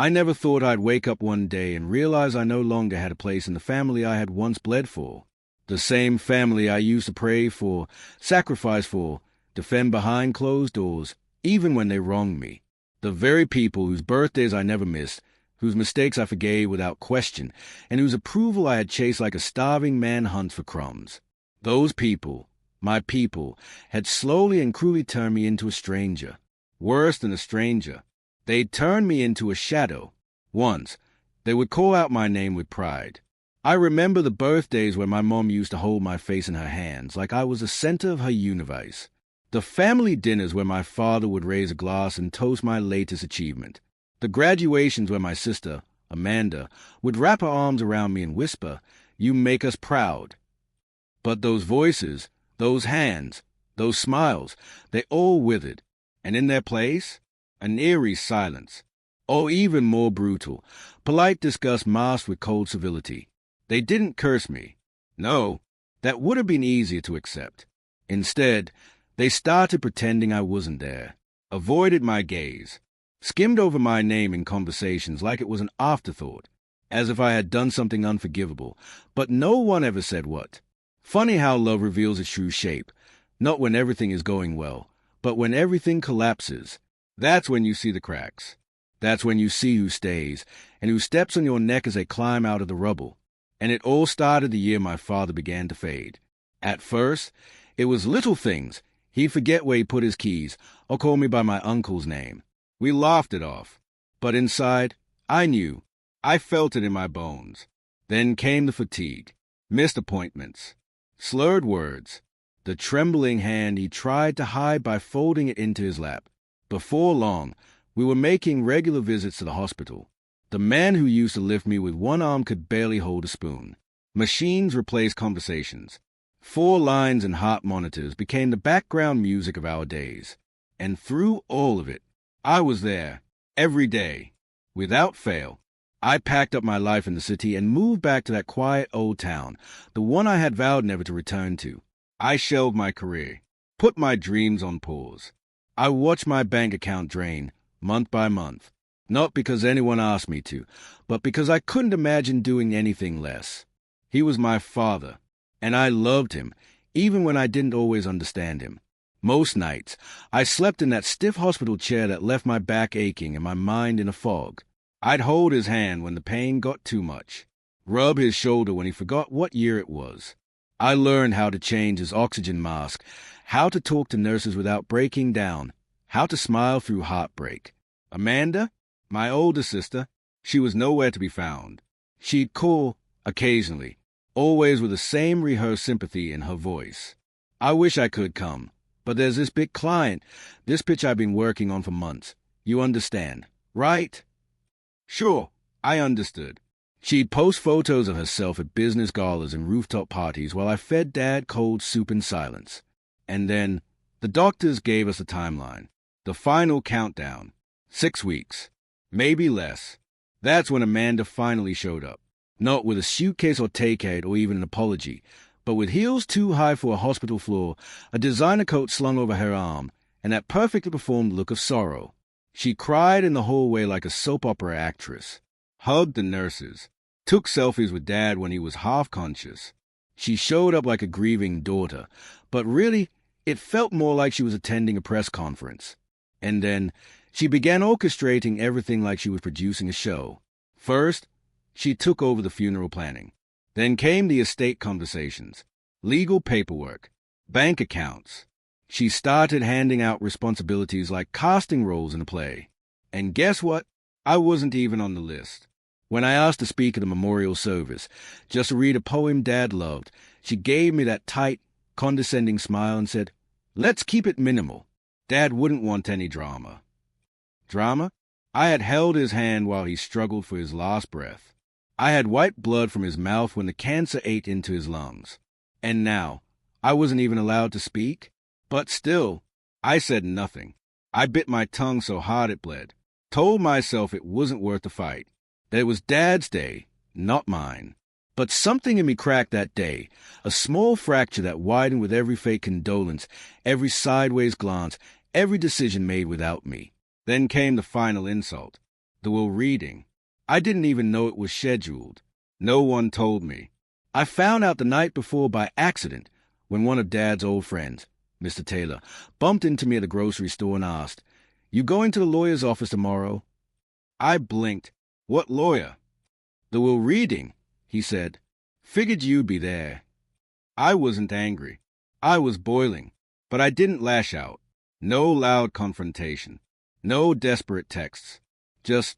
I never thought I'd wake up one day and realize I no longer had a place in the family I had once bled for. The same family I used to pray for, sacrifice for, defend behind closed doors, even when they wronged me. The very people whose birthdays I never missed, whose mistakes I forgave without question, and whose approval I had chased like a starving man hunts for crumbs. Those people, my people, had slowly and cruelly turned me into a stranger. Worse than a stranger. They'd turned me into a shadow. Once, they would call out my name with pride. I remember the birthdays when my mom used to hold my face in her hands like I was the center of her universe. The family dinners where my father would raise a glass and toast my latest achievement. The graduations where my sister, Amanda, would wrap her arms around me and whisper, "You make us proud." But those voices, those hands, those smiles, they all withered. And in their place, an eerie silence. Or even more brutal, polite disgust masked with cold civility. They didn't curse me. No, that would have been easier to accept. Instead, they started pretending I wasn't there, avoided my gaze, skimmed over my name in conversations like it was an afterthought, as if I had done something unforgivable, but no one ever said what. Funny how love reveals its true shape, not when everything is going well, but when everything collapses. That's when you see the cracks. That's when you see who stays, and who steps on your neck as they climb out of the rubble. And it all started the year my father began to fade. At first, it was little things. He'd forget where he put his keys, or call me by my uncle's name. We laughed it off. But inside, I knew. I felt it in my bones. Then came the fatigue, missed appointments, slurred words, the trembling hand he tried to hide by folding it into his lap. Before long, we were making regular visits to the hospital. The man who used to lift me with one arm could barely hold a spoon. Machines replaced conversations. 4 lines and heart monitors became the background music of our days. And through all of it, I was there, every day, without fail. I packed up my life in the city and moved back to that quiet old town, the one I had vowed never to return to. I shelved my career, put my dreams on pause. I watched my bank account drain, month by month, not because anyone asked me to, but because I couldn't imagine doing anything less. He was my father, and I loved him, even when I didn't always understand him. Most nights, I slept in that stiff hospital chair that left my back aching and my mind in a fog. I'd hold his hand when the pain got too much, rub his shoulder when he forgot what year it was. I learned how to change his oxygen mask, how to talk to nurses without breaking down, how to smile through heartbreak. Amanda, my older sister, she was nowhere to be found. She'd call, occasionally, always with the same rehearsed sympathy in her voice. I wish I could come. But there's this big client, this pitch I've been working on for months. You understand, right? Sure, I understood. She'd post photos of herself at business galas and rooftop parties while I fed Dad cold soup in silence. And then, the doctors gave us a timeline. The final countdown. 6 weeks. Maybe less. That's when Amanda finally showed up. Not with a suitcase or takeout or even an apology, but with heels too high for a hospital floor, a designer coat slung over her arm, and that perfectly performed look of sorrow. She cried in the hallway like a soap opera actress, hugged the nurses, took selfies with Dad when he was half-conscious. She showed up like a grieving daughter, but really, it felt more like she was attending a press conference. And then, she began orchestrating everything like she was producing a show. First, she took over the funeral planning. Then came the estate conversations, legal paperwork, bank accounts. She started handing out responsibilities like casting roles in a play. And guess what? I wasn't even on the list. When I asked to speak at a memorial service, just to read a poem Dad loved, she gave me that tight, condescending smile and said, "Let's keep it minimal. Dad wouldn't want any drama." Drama? I had held his hand while he struggled for his last breath. I had wiped blood from his mouth when the cancer ate into his lungs. And now, I wasn't even allowed to speak. But still, I said nothing. I bit my tongue so hard it bled. Told myself it wasn't worth the fight. That it was Dad's day, not mine. But something in me cracked that day. A small fracture that widened with every fake condolence, every sideways glance, every decision made without me. Then came the final insult. The will reading. I didn't even know it was scheduled. No one told me. I found out the night before by accident when one of Dad's old friends, Mr. Taylor, bumped into me at the grocery store and asked, "You going to the lawyer's office tomorrow?" I blinked. "What lawyer?" "The will reading," he said. "Figured you'd be there." I wasn't angry. I was boiling, but I didn't lash out. No loud confrontation. No desperate texts. Just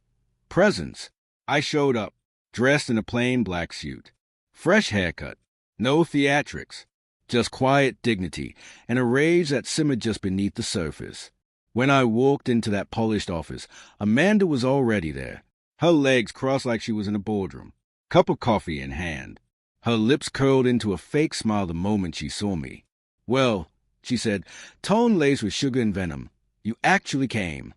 presence. I showed up, dressed in a plain black suit. Fresh haircut. No theatrics. Just quiet dignity and a rage that simmered just beneath the surface. When I walked into that polished office, Amanda was already there. Her legs crossed like she was in a boardroom. Cup of coffee in hand. Her lips curled into a fake smile the moment she saw me. "Well," she said, tone laced with sugar and venom, "you actually came."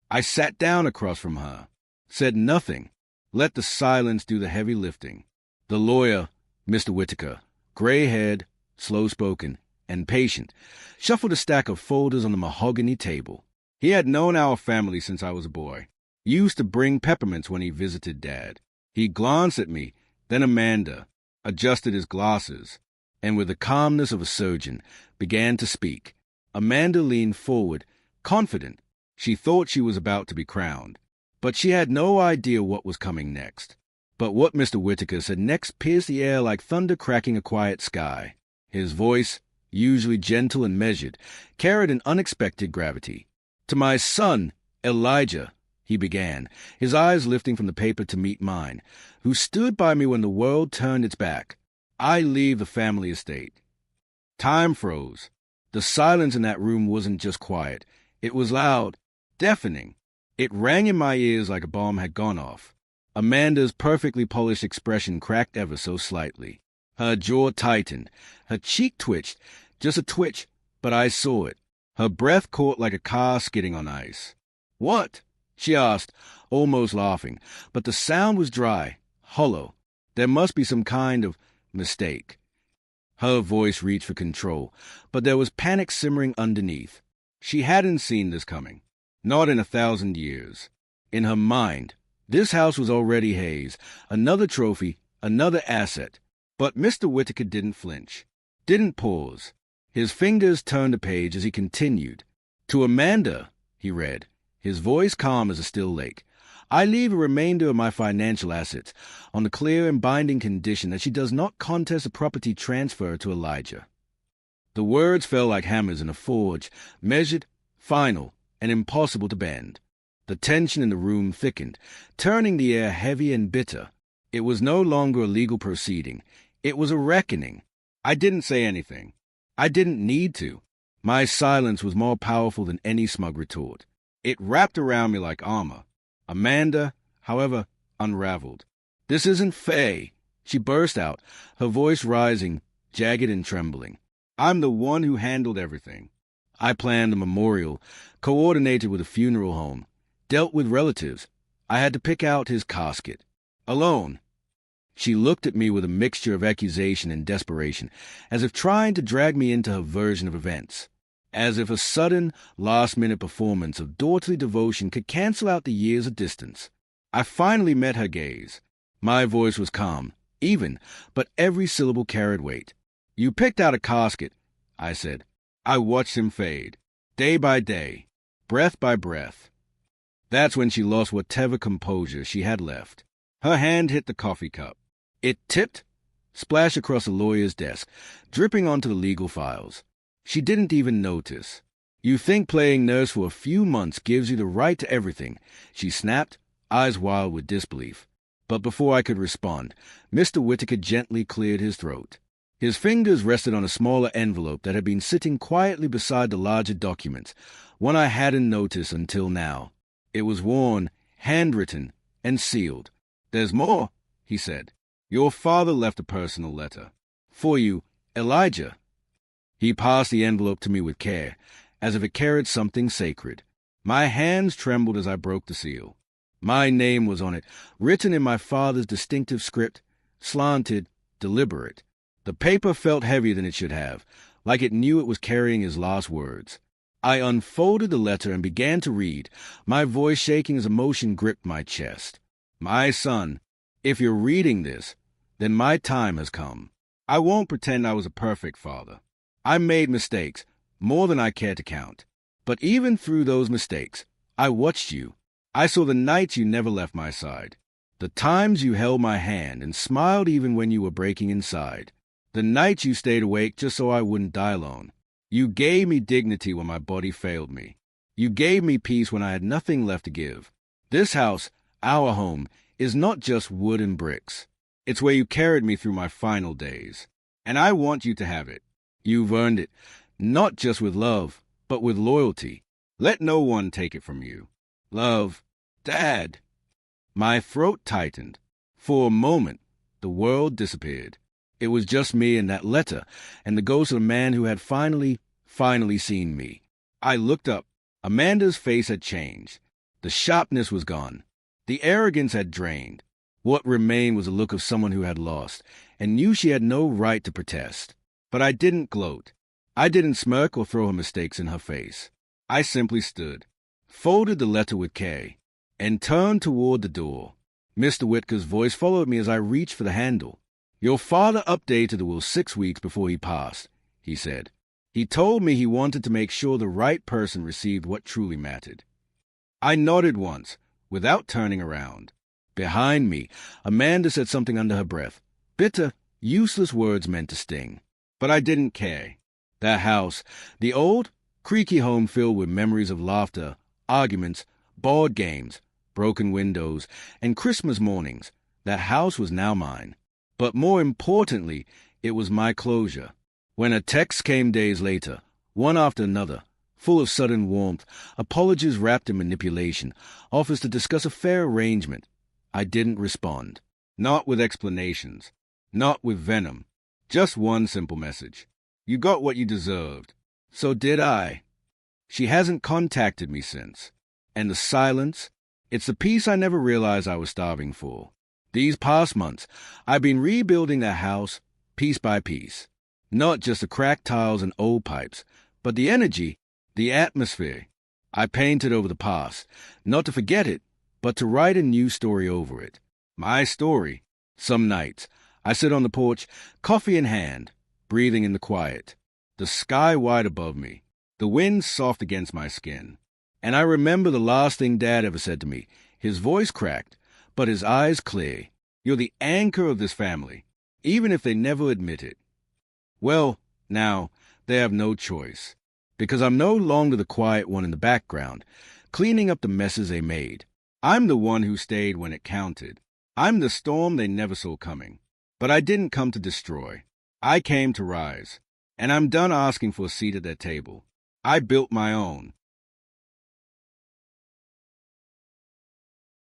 I sat down across from her, said nothing, let the silence do the heavy lifting. The lawyer, Mr. Whitaker, gray-haired, slow-spoken, and patient, shuffled a stack of folders on the mahogany table. He had known our family since I was a boy. He used to bring peppermints when he visited Dad. He glanced at me, then Amanda, adjusted his glasses, and with the calmness of a surgeon, began to speak. Amanda leaned forward, confident. She thought she was about to be crowned, but she had no idea what was coming next. But what Mr. Whitaker said next pierced the air like thunder cracking a quiet sky. His voice, usually gentle and measured, carried an unexpected gravity. "To my son, Elijah," he began, his eyes lifting from the paper to meet mine, "who stood by me when the world turned its back, I leave the family estate." Time froze. The silence in that room wasn't just quiet. It was loud, deafening. It rang in my ears like a bomb had gone off. Amanda's perfectly polished expression cracked ever so slightly. Her jaw tightened. Her cheek twitched. Just a twitch, but I saw it. Her breath caught like a car skidding on ice. "What?" she asked, almost laughing, but the sound was dry, hollow. There must be some kind of mistake. Her voice reached for control, but there was panic simmering underneath. She hadn't seen this coming. Not in 1,000 years. In her mind, this house was already Hayes, another trophy, another asset. But Mr. Whitaker didn't flinch, didn't pause. His fingers turned a page as he continued. "To Amanda," he read, his voice calm as a still lake, "I leave a remainder of my financial assets on the clear and binding condition that she does not contest a property transfer to Elijah." The words fell like hammers in a forge, measured, final, and impossible to bend. The tension in the room thickened, turning the air heavy and bitter. It was no longer a legal proceeding. It was a reckoning. I didn't say anything. I didn't need to. My silence was more powerful than any smug retort. It wrapped around me like armor. Amanda, however, unraveled. "This isn't Faye," she burst out, her voice rising, jagged and trembling. "I'm the one who handled everything. I planned a memorial, coordinated with a funeral home, dealt with relatives. I had to pick out his casket. Alone." She looked at me with a mixture of accusation and desperation, as if trying to drag me into her version of events. As if a sudden, last-minute performance of daughterly devotion could cancel out the years of distance. I finally met her gaze. My voice was calm, even, but every syllable carried weight. "You picked out a casket," I said. "I watched him fade, day by day, breath by breath." That's when she lost whatever composure she had left. Her hand hit the coffee cup. It tipped, splashed across the lawyer's desk, dripping onto the legal files. She didn't even notice. "You think playing nurse for a few months gives you the right to everything," she snapped, eyes wild with disbelief. But before I could respond, Mr. Whitaker gently cleared his throat. His fingers rested on a smaller envelope that had been sitting quietly beside the larger documents, one I hadn't noticed until now. It was worn, handwritten, and sealed. "There's more," he said. "Your father left a personal letter. For you, Elijah." He passed the envelope to me with care, as if it carried something sacred. My hands trembled as I broke the seal. My name was on it, written in my father's distinctive script, slanted, deliberate. The paper felt heavier than it should have, like it knew it was carrying his last words. I unfolded the letter and began to read, my voice shaking as emotion gripped my chest. My son, if you're reading this, then my time has come. I won't pretend I was a perfect father. I made mistakes, more than I care to count. But even through those mistakes, I watched you. I saw the nights you never left my side. The times you held my hand and smiled even when you were breaking inside. The nights you stayed awake just so I wouldn't die alone. You gave me dignity when my body failed me. You gave me peace when I had nothing left to give. This house, our home, is not just wood and bricks. It's where you carried me through my final days. And I want you to have it. You've earned it, not just with love, but with loyalty. Let no one take it from you. Love, Dad. My throat tightened. For a moment, the world disappeared. It was just me and that letter, and the ghost of a man who had finally seen me. I looked up. Amanda's face had changed. The sharpness was gone. The arrogance had drained. What remained was a look of someone who had lost, and knew she had no right to protest. But I didn't gloat. I didn't smirk or throw her mistakes in her face. I simply stood, folded the letter with care, and turned toward the door. Mr. Whitaker's voice followed me as I reached for the handle. Your father updated the will 6 weeks before he passed, he said. He told me he wanted to make sure the right person received what truly mattered. I nodded once, without turning around. Behind me, Amanda said something under her breath. Bitter, useless words meant to sting. But I didn't care. That house, the old, creaky home filled with memories of laughter, arguments, board games, broken windows, and Christmas mornings, that house was now mine. But more importantly, it was my closure. When a text came days later, one after another, full of sudden warmth, apologies wrapped in manipulation, offers to discuss a fair arrangement, I didn't respond. Not with explanations, not with venom, just one simple message. You got what you deserved. So did I. She hasn't contacted me since. And the silence, it's the peace I never realized I was starving for. These past months, I've been rebuilding that house piece by piece. Not just the cracked tiles and old pipes, but the energy, the atmosphere. I painted over the past, not to forget it, but to write a new story over it. My story. Some nights, I sit on the porch, coffee in hand, breathing in the quiet. The sky wide above me, the wind soft against my skin. And I remember the last thing Dad ever said to me, his voice cracked, but his eyes clear. You're the anchor of this family, even if they never admit it. Well, now, they have no choice, because I'm no longer the quiet one in the background, cleaning up the messes they made. I'm the one who stayed when it counted. I'm the storm they never saw coming. But I didn't come to destroy. I came to rise. And I'm done asking for a seat at their table. I built my own.